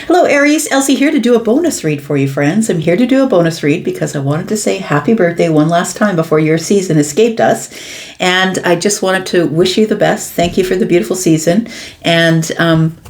Hello, Aries. Elsie here to do a bonus read for you, friends. I'm here to do a bonus read because I wanted to say happy birthday one last time before your season escaped us. And I just wanted to wish you the best. Thank you for the beautiful season. And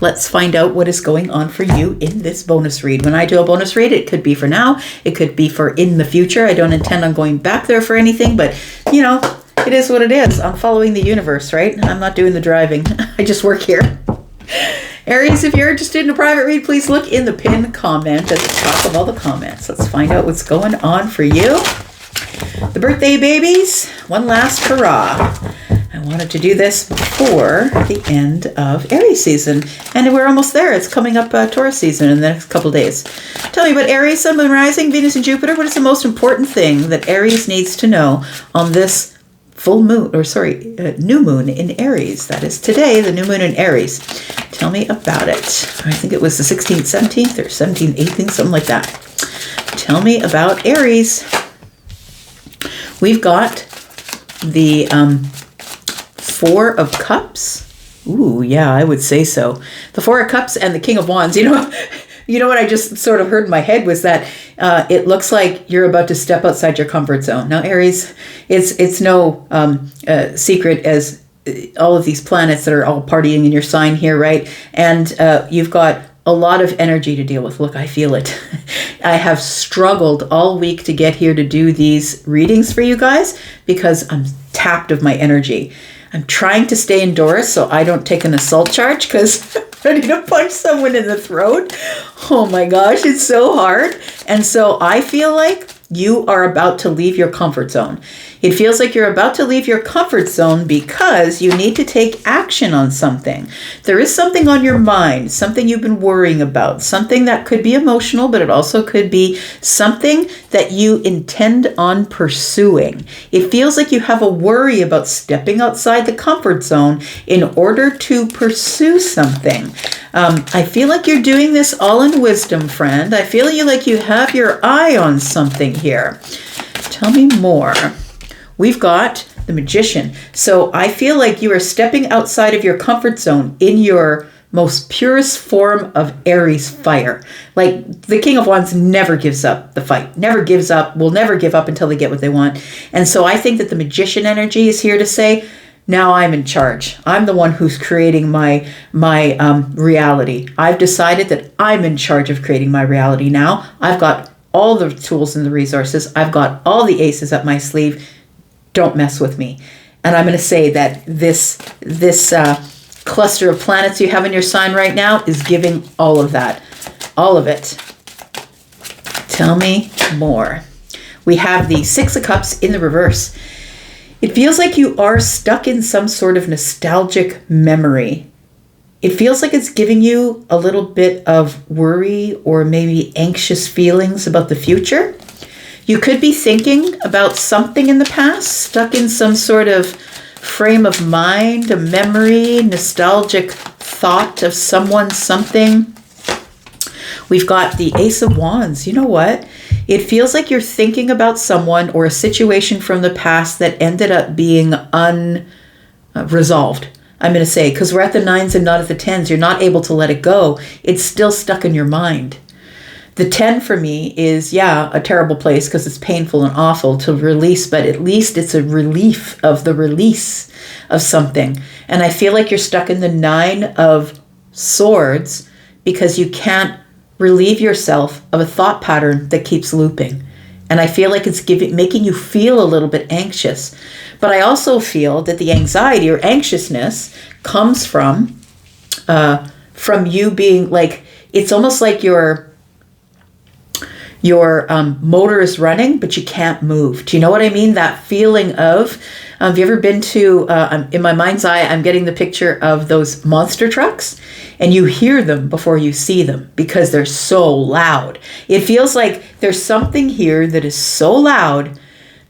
let's find out what is going on for you in this bonus read. When I do a bonus read, it could be for now. It could be for in the future. I don't intend on going back there for anything, but you know, it is what it is. I'm following the universe, right? I'm not doing the driving. I just work here. Aries, if you're interested in a private read, please look in the pinned comment at the top of all the comments. Let's find out what's going on for you. The birthday babies, one last hurrah. I wanted to do this before the end of Aries season. And we're almost there. It's coming up Taurus season in the next couple of days. Tell me about Aries, Sun, Moon, Rising, Venus, and Jupiter. What is the most important thing that Aries needs to know on this new moon in Aries? That is today, the new moon in Aries. Tell me about it. I think it was the 16th, 17th, or 17th, 18th, something like that. Tell me about Aries. We've got the Four of Cups. Ooh, yeah, I would say so. The Four of Cups and the King of Wands. You know what I just sort of heard in my head was that it looks like you're about to step outside your comfort zone. Now, Aries, it's no secret as all of these planets that are all partying in your sign here, right? And you've got a lot of energy to deal with. Look, I feel it. I have struggled all week to get here to do these readings for you guys because I'm tapped of my energy. I'm trying to stay indoors so I don't take an assault charge because I'm ready to punch someone in the throat. Oh my gosh, it's so hard. And so I feel like you are about to leave your comfort zone. It feels like you're about to leave your comfort zone because you need to take action on something. There is something on your mind, something you've been worrying about, something that could be emotional, but it also could be something that you intend on pursuing. It feels like you have a worry about stepping outside the comfort zone in order to pursue something. I feel like you're doing this all in wisdom, friend. I feel like you have your eye on something here. Tell me more. We've got the Magician. So I feel like you are stepping outside of your comfort zone in your most purest form of Aries fire. Like the King of Wands never gives up the fight, never gives up, will never give up until they get what they want. And so I think that the Magician energy is here to say, now I'm in charge. I'm the one who's creating my reality. I've decided that I'm in charge of creating my reality now. I've got all the tools and the resources. I've got all the aces up my sleeve. Don't mess with me. And I'm going to say that this cluster of planets you have in your sign right now is giving all of that. All of it. Tell me more. We have the Six of Cups in the reverse. It feels like you are stuck in some sort of nostalgic memory. It feels like it's giving you a little bit of worry or maybe anxious feelings about the future. You could be thinking about something in the past, stuck in some sort of frame of mind, a memory, nostalgic thought of someone, something. We've got the Ace of Wands. You know what? It feels like you're thinking about someone or a situation from the past that ended up being unresolved. I'm going to say, because we're at the 9s and not at the 10s. You're not able to let it go. It's still stuck in your mind. The 10 for me is, a terrible place because it's painful and awful to release, but at least it's a relief of the release of something. And I feel like you're stuck in the 9 of Swords because you can't relieve yourself of a thought pattern that keeps looping. And I feel like it's making you feel a little bit anxious. But I also feel that the anxiety or anxiousness comes from you being like, it's almost like your motor is running, but you can't move. Do you know what I mean? That feeling of, have you ever been to, in my mind's eye, I'm getting the picture of those monster trucks and you hear them before you see them because they're so loud. It feels like there's something here that is so loud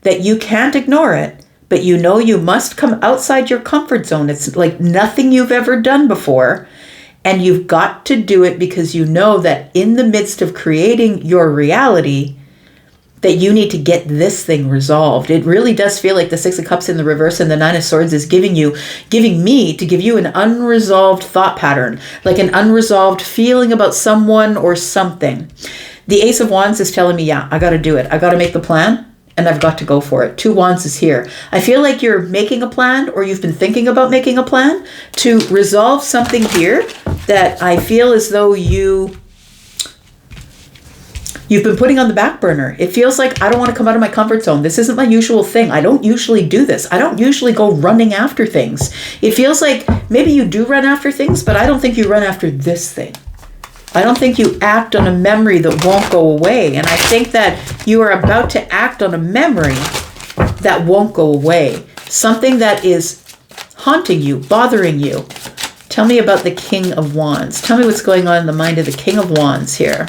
that you can't ignore it, but you know you must come outside your comfort zone. It's like nothing you've ever done before. And you've got to do it because you know that in the midst of creating your reality, that you need to get this thing resolved. It really does feel like the Six of Cups in the reverse and the Nine of Swords is giving me to give you an unresolved thought pattern, like an unresolved feeling about someone or something. The Ace of Wands is telling me, yeah, I got to do it. I got to make the plan and I've got to go for it. Two Wands is here. I feel like you're making a plan, or you've been thinking about making a plan to resolve something here that I feel as though you've been putting on the back burner. It feels like I don't want to come out of my comfort zone. This isn't my usual thing. I don't usually do this. I don't usually go running after things. It feels like maybe you do run after things, but I don't think you run after this thing. I don't think you act on a memory that won't go away. And I think that you are about to act on a memory that won't go away. Something that is haunting you, bothering you. Tell me about the King of Wands. Tell me what's going on in the mind of the King of Wands here.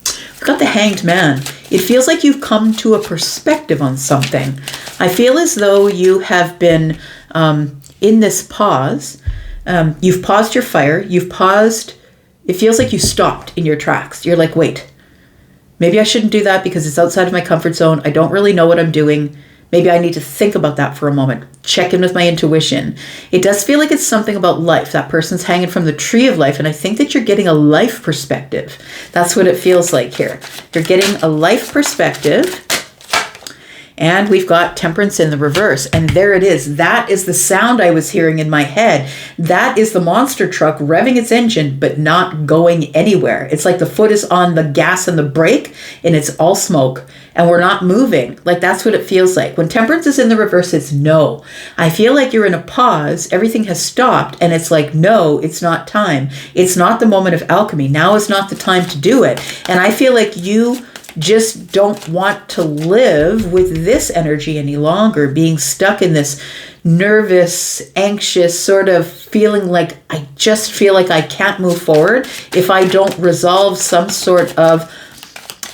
We've got the Hanged Man. It feels like you've come to a perspective on something. I feel as though you have been in this pause. You've paused your fire. You've paused. It feels like you stopped in your tracks. You're like, wait, maybe I shouldn't do that because it's outside of my comfort zone. I don't really know what I'm doing. Maybe I need to think about that for a moment. Check in with my intuition. It does feel like it's something about life. That person's hanging from the tree of life. And I think that you're getting a life perspective. That's what it feels like here. You're getting a life perspective. And we've got Temperance in the reverse. And there it is. That is the sound I was hearing in my head. That is the monster truck revving its engine, but not going anywhere. It's like the foot is on the gas and the brake, and it's all smoke. And we're not moving. Like, that's what it feels like. When Temperance is in the reverse, it's no. I feel like you're in a pause. Everything has stopped. And it's like, no, it's not time. It's not the moment of alchemy. Now is not the time to do it. And I feel like you just don't want to live with this energy any longer, being stuck in this nervous, anxious sort of feeling like I just feel like I can't move forward if I don't resolve some sort of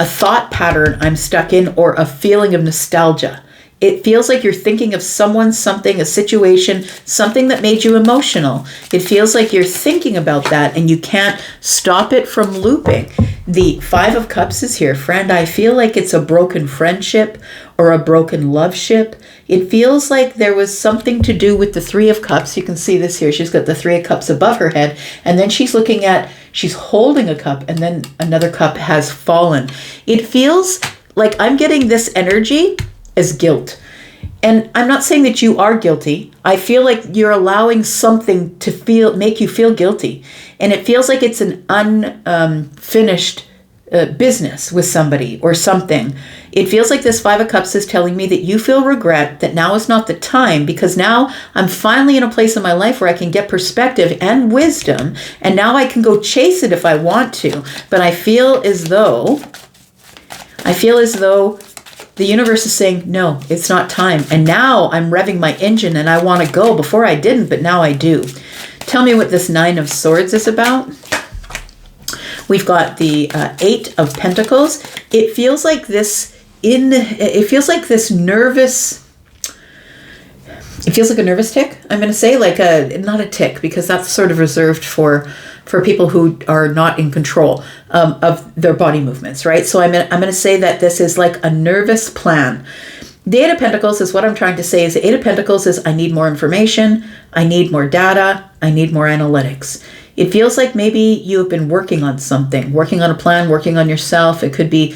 a thought pattern I'm stuck in or a feeling of nostalgia. It feels like you're thinking of someone, something, a situation, something that made you emotional. It feels like you're thinking about that and you can't stop it from looping. The Five of Cups is here. Friend, I feel like it's a broken friendship or a broken love ship. It feels like there was something to do with the Three of Cups. You can see this here. She's got the Three of Cups above her head. And then she's holding a cup, and then another cup has fallen. It feels like I'm getting this energy as guilt. And I'm not saying that you are guilty. I feel like you're allowing something to make you feel guilty. And it feels like it's an unfinished business with somebody or something. It feels like this Five of Cups is telling me that you feel regret, that now is not the time, because now I'm finally in a place in my life where I can get perspective and wisdom, and now I can go chase it if I want to. But I feel as though the universe is saying, no, it's not time. And now I'm revving my engine and I want to go. Before I didn't, but now I do. Tell me what this Nine of Swords is about. We've got the Eight of Pentacles. It feels like this nervous. It feels like a nervous tick. I'm going to say not a tick, because that's sort of reserved for people who are not in control of their body movements, right? So I'm going to say that this is like a nervous plan. The Eight of Pentacles is what I'm trying to say is the Eight of Pentacles is I need more information, I need more data, I need more analytics. It feels like maybe you have been working on something, working on a plan, working on yourself. It could be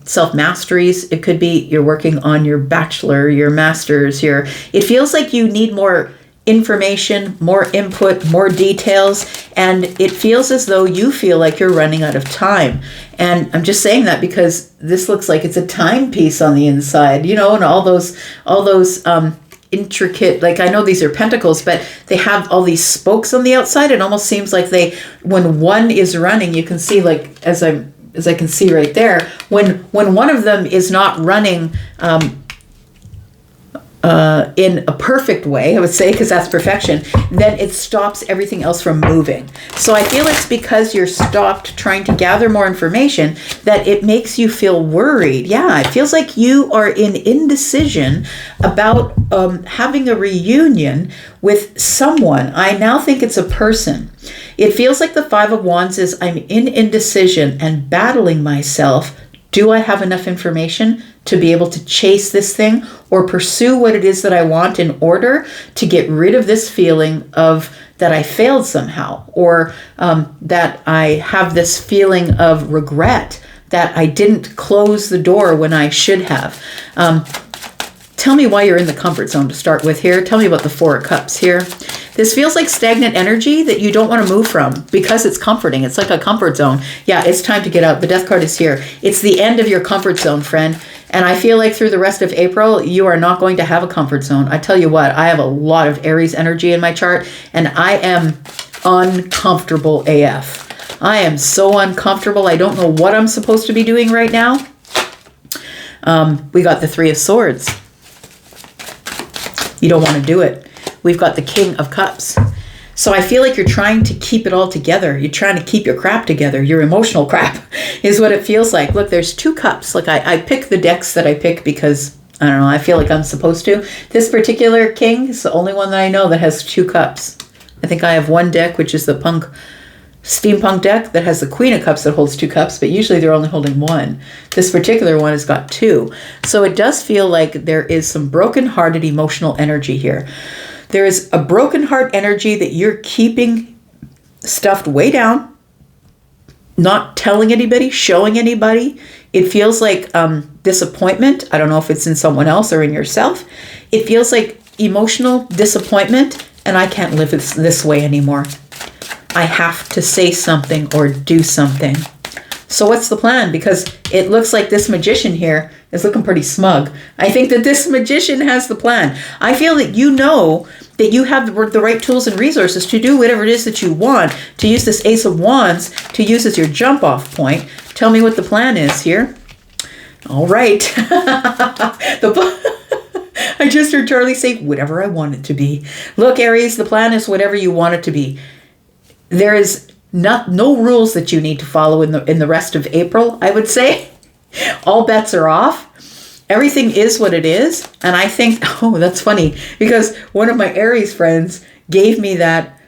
self-masteries. It could be you're working on your bachelor, your master's, it feels like you need more information, more input, more details, and it feels as though you feel like you're running out of time. And I'm just saying that because this looks like it's a timepiece on the inside, and all those intricate, like, I know these are pentacles, but they have all these spokes on the outside. It almost seems like when one is running, you can see, like, as I can see right there, when one of them is not running in a perfect way, I would say, because that's perfection, then it stops everything else from moving. So I feel it's because you're stopped trying to gather more information that it makes you feel worried. Yeah, it feels like you are in indecision about having a reunion with someone. I now think it's a person. It feels like the Five of Wands is I'm in indecision and battling myself. Do I have enough information to be able to chase this thing or pursue what it is that I want in order to get rid of this feeling of that I failed somehow, or that I have this feeling of regret that I didn't close the door when I should have. Tell me why you're in the comfort zone to start with here. Tell me about the Four of Cups here. This feels like stagnant energy that you don't want to move from because it's comforting. It's like a comfort zone. Yeah, it's time to get out. The Death card is here. It's the end of your comfort zone, friend. And I feel like through the rest of April, you are not going to have a comfort zone. I tell you what, I have a lot of Aries energy in my chart, and I am uncomfortable AF. I am so uncomfortable. I don't know what I'm supposed to be doing right now. We got the Three of Swords. You don't want to do it. We've got the King of Cups. So I feel like you're trying to keep it all together. You're trying to keep your crap together. Your emotional crap is what it feels like. Look, there's two cups. Like I pick the decks that I pick because, I don't know, I feel like I'm supposed to. This particular king is the only one that I know that has two cups. I think I have one deck, which is the steampunk deck that has the Queen of Cups that holds two cups, but usually they're only holding one. This particular one has got two. So it does feel like there is some broken-hearted emotional energy here. There is a broken heart energy that you're keeping stuffed way down, not telling anybody, showing anybody. It feels like disappointment. I don't know if it's in someone else or in yourself. It feels like emotional disappointment, and I can't live this way anymore. I have to say something or do something. So what's the plan? Because it looks like this magician here is looking pretty smug. I think that this magician has the plan. I feel that you know that you have the right tools and resources to do whatever it is that you want, to use this Ace of Wands, to use as your jump off point. Tell me what the plan is here. All right. I just heard Charlie say, whatever I want it to be. Look, Aries, the plan is whatever you want it to be. There is no rules that you need to follow in the rest of April, I would say. All bets are off. Everything is what it is. And I think, oh, that's funny, because one of my Aries friends gave me that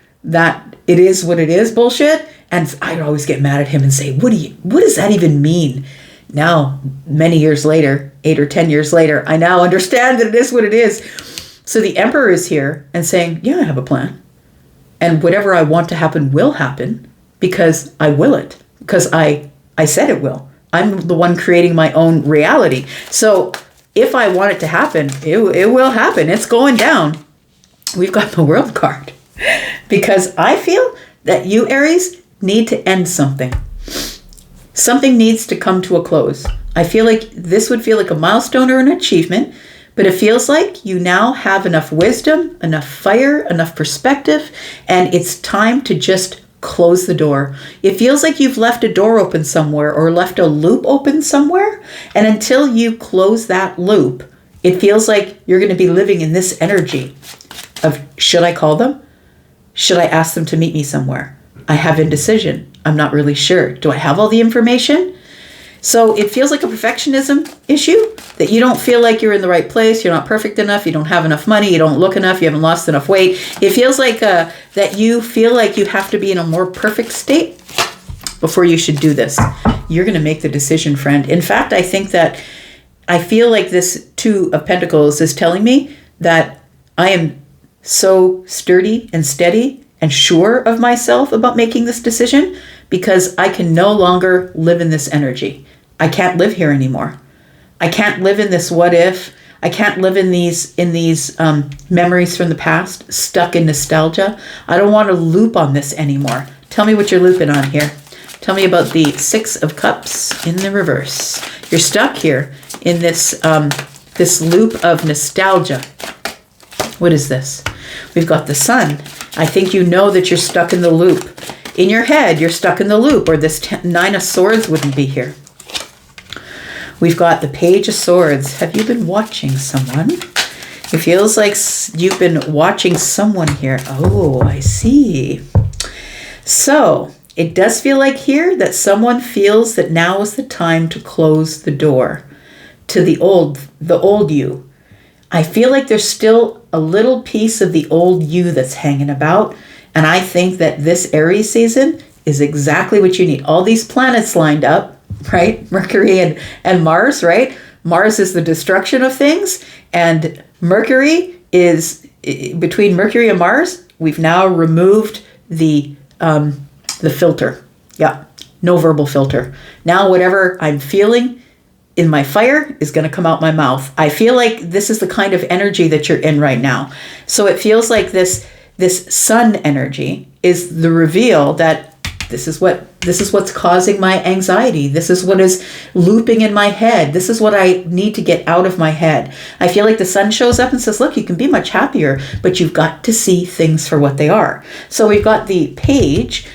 it is what it is bullshit. And I'd always get mad at him and say, what does that even mean? Now, many years later, 8 or 10 years later, I now understand that it is what it is. So the Emperor is here and saying, yeah, I have a plan. And whatever I want to happen will happen because I will it. Because I said it will. I'm the one creating my own reality. So if I want it to happen, it will happen. It's going down. We've got the World card. Because I feel that you, Aries, need to end something. Something needs to come to a close. I feel like this would feel like a milestone or an achievement, but it feels like you now have enough wisdom, enough fire, enough perspective, and it's time to just close the door. It feels like you've left a door open somewhere or left a loop open somewhere, and until you close that loop, it feels like you're going to be living in this energy of, should I call them? Should I ask them to meet me somewhere? I have indecision. I'm not really sure. Do I have all the information? So it feels like a perfectionism issue, that you don't feel like you're in the right place. You're not perfect enough. You don't have enough money. You don't look enough. You haven't lost enough weight. It feels like that you feel like you have to be in a more perfect state before you should do this. You're going to make the decision, friend. In fact, I think that I feel like this Two of Pentacles is telling me that I am so sturdy and steady and sure of myself about making this decision because I can no longer live in this energy. I can't live here anymore. I can't live in this what if. I can't live in these memories from the past, stuck in nostalgia. I don't want to loop on this anymore. Tell me what you're looping on here. Tell me about the Six of Cups in the reverse. You're stuck here in this this loop of nostalgia. What is this? We've got the Sun. I think you know that you're stuck in the loop. In your head, you're stuck in the loop, or this Nine of Swords wouldn't be here. We've got the Page of Swords. Have you been watching someone? It feels like you've been watching someone here. Oh, I see. So it does feel like here that someone feels that now is the time to close the door to the old you. I feel like there's still a little piece of the old you that's hanging about. And I think that this Aries season is exactly what you need. All these planets lined up, right? Mercury and Mars, right? Mars is the destruction of things, and Mercury is, between Mercury and Mars, we've now removed the filter. Yeah, no verbal filter. Now whatever I'm feeling in my fire is going to come out my mouth. I feel like this is the kind of energy that you're in right now. So it feels like this sun energy is the reveal that this is what's causing my anxiety. This is what is looping in my head. This is what I need to get out of my head. I feel like the sun shows up and says, look, you can be much happier, but you've got to see things for what they are. So we've got the page,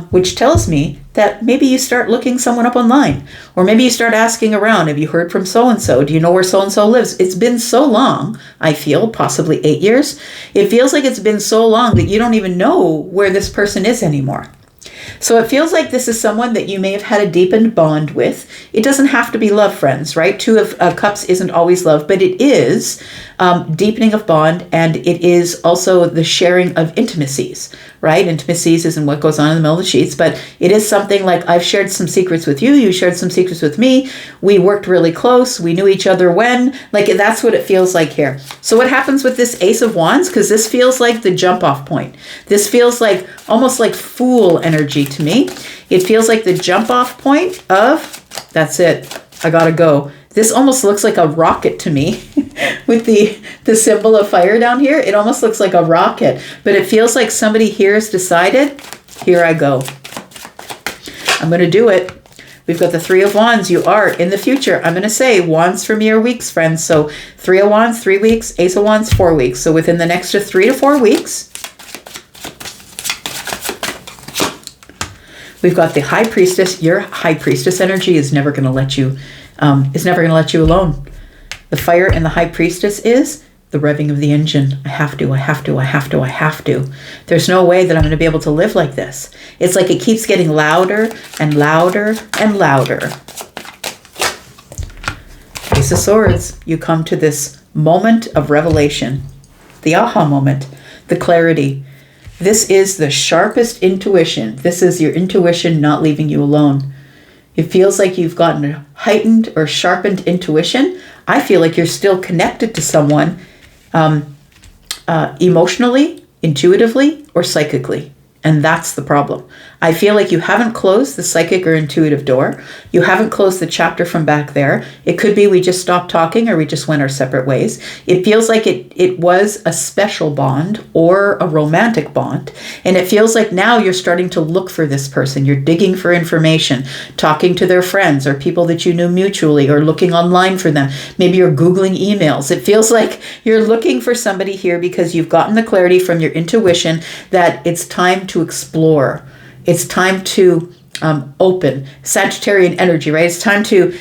which tells me that maybe you start looking someone up online, or maybe you start asking around. Have you heard from so-and-so? Do you know where so-and-so lives? It's been so long, I feel, possibly 8 years. It feels like it's been so long that you don't even know where this person is anymore. So it feels like this is someone that you may have had a deepened bond with. It doesn't have to be love, friends, right? Two of Cups isn't always love, but it is deepening of bond, and it is also the sharing of intimacies, right? Intimacies isn't what goes on in the middle of the sheets, but it is something like, I've shared some secrets with you, you shared some secrets with me, we worked really close, we knew each other when, like that's what it feels like here. So what happens with this Ace of Wands? Because this feels like the jump off point. This feels like almost like Fool energy to me. It feels like the jump off point of, that's it, I gotta go. This almost looks like a rocket to me with the symbol of fire down here. It almost looks like a rocket, but it feels like somebody here has decided, here I go. I'm going to do it. We've got the Three of Wands. You are in the future. I'm going to say wands for me are weeks, friends. So Three of Wands, 3 weeks, Ace of Wands, 4 weeks. So within the next 3 to 4 weeks, we've got the High Priestess. Your High Priestess energy is never going to let you alone. The fire in the High Priestess is the revving of the engine. I have to. There's no way that I'm going to be able to live like this. It's like it keeps getting louder and louder and louder. Ace of Swords. You come to this moment of revelation, the aha moment, the clarity. This is the sharpest intuition. This is your intuition not leaving you alone. It feels like you've gotten a heightened or sharpened intuition. I feel like you're still connected to someone emotionally, intuitively, or psychically. And that's the problem. I feel like you haven't closed the psychic or intuitive door. You haven't closed the chapter from back there. It could be we just stopped talking or we just went our separate ways. It feels like it was a special bond or a romantic bond. And it feels like now you're starting to look for this person. You're digging for information, talking to their friends or people that you knew mutually, or looking online for them. Maybe you're Googling emails. It feels like you're looking for somebody here because you've gotten the clarity from your intuition that it's time to explore. It's time to open. Sagittarian energy, right? It's time to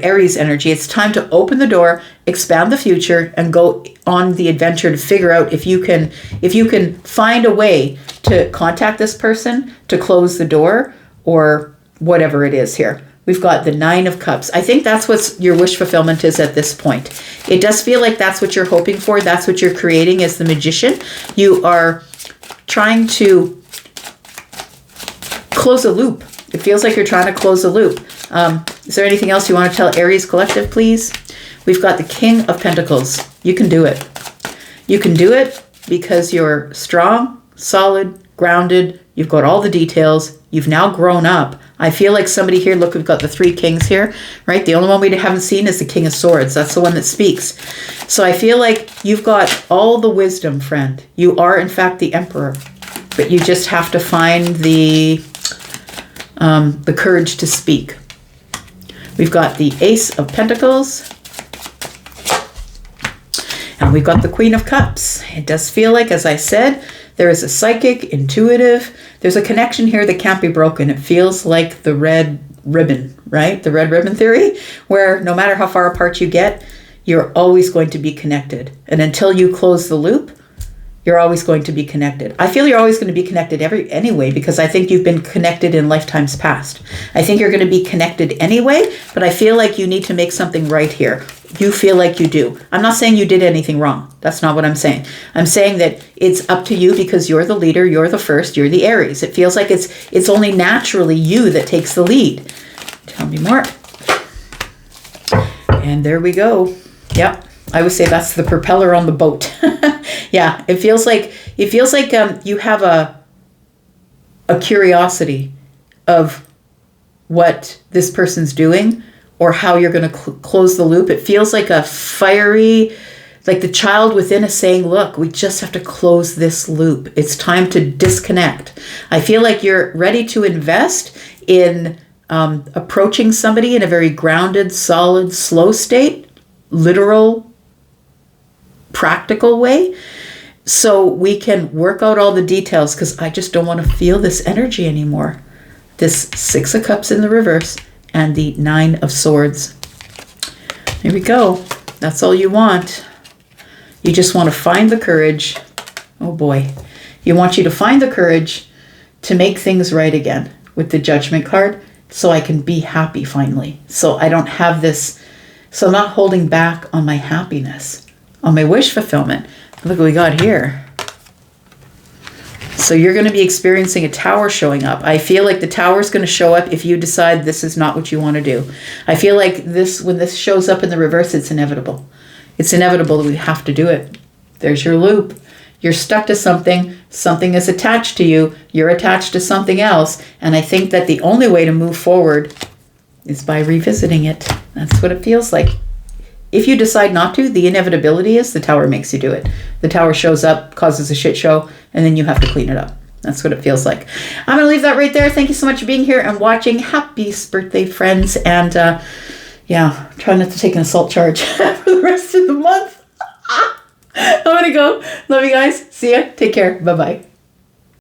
Aries energy. It's time to open the door, expand the future, and go on the adventure to figure out if you can find a way to contact this person, to close the door, or whatever it is here. We've got the Nine of Cups. I think that's what your wish fulfillment is at this point. It does feel like that's what you're hoping for. That's what you're creating as the magician. You are trying to close a loop. It feels like you're trying to close a loop. Is there anything else you want to tell Aries Collective, please? We've got the King of Pentacles. You can do it. You can do it because you're strong, solid, grounded. You've got all the details. You've now grown up. I feel like somebody here, look, we've got the 3 kings here, right? The only one we haven't seen is the King of Swords. That's the one that speaks. So I feel like you've got all the wisdom, friend. You are, in fact, the Emperor. But you just have to find the courage to speak. We've got the Ace of Pentacles. And we've got the Queen of Cups. It does feel like, as I said, there is a psychic, intuitive, there's a connection here that can't be broken. It feels like the red ribbon, right? The red ribbon theory, where no matter how far apart you get, you're always going to be connected. And until you close the loop, you're always going to be connected. I feel you're always going to be connected anyway, because I think you've been connected in lifetimes past. I think you're going to be connected anyway, but I feel like you need to make something right here. you feel like you do. I'm not saying you did anything wrong. That's not what I'm saying. I'm saying that it's up to you because you're the leader, you're the first, you're the Aries. It feels like it's only naturally you that takes the lead. Tell me more. And there we go. Yep. I would say that's the propeller on the boat. Yeah, it feels like you have a curiosity of what this person's doing or how you're going to close the loop. It feels like a fiery, like the child within is saying, look, we just have to close this loop. It's time to disconnect. I feel like you're ready to invest in approaching somebody in a very grounded, solid, slow state, literal, practical way, so we can work out all the details, because I just don't want to feel this energy anymore. This 6 of Cups in the reverse and the 9 of Swords. Here we go. That's all you want. You just want to find the courage. Oh boy. You want you to find the courage to make things right again with the Judgment card, so I can be happy finally. So I don't have this, so I'm not holding back on my happiness, on my wish fulfillment. Look what we got here. So you're going to be experiencing a tower showing up. I feel like the tower is going to show up if you decide this is not what you want to do. I feel like this, when this shows up in the reverse, it's inevitable. It's inevitable that we have to do it. There's your loop. You're stuck to something. Something is attached to you. You're attached to something else. And I think that the only way to move forward is by revisiting it. That's what it feels like. If you decide not to, the inevitability is the tower makes you do it. The tower shows up, causes a shit show, and then you have to clean it up. That's what it feels like. I'm going to leave that right there. Thank you so much for being here and watching. Happy birthday, friends. And yeah, try not to take an assault charge for the rest of the month. I'm going to go. Love you guys. See ya. Take care. Bye-bye.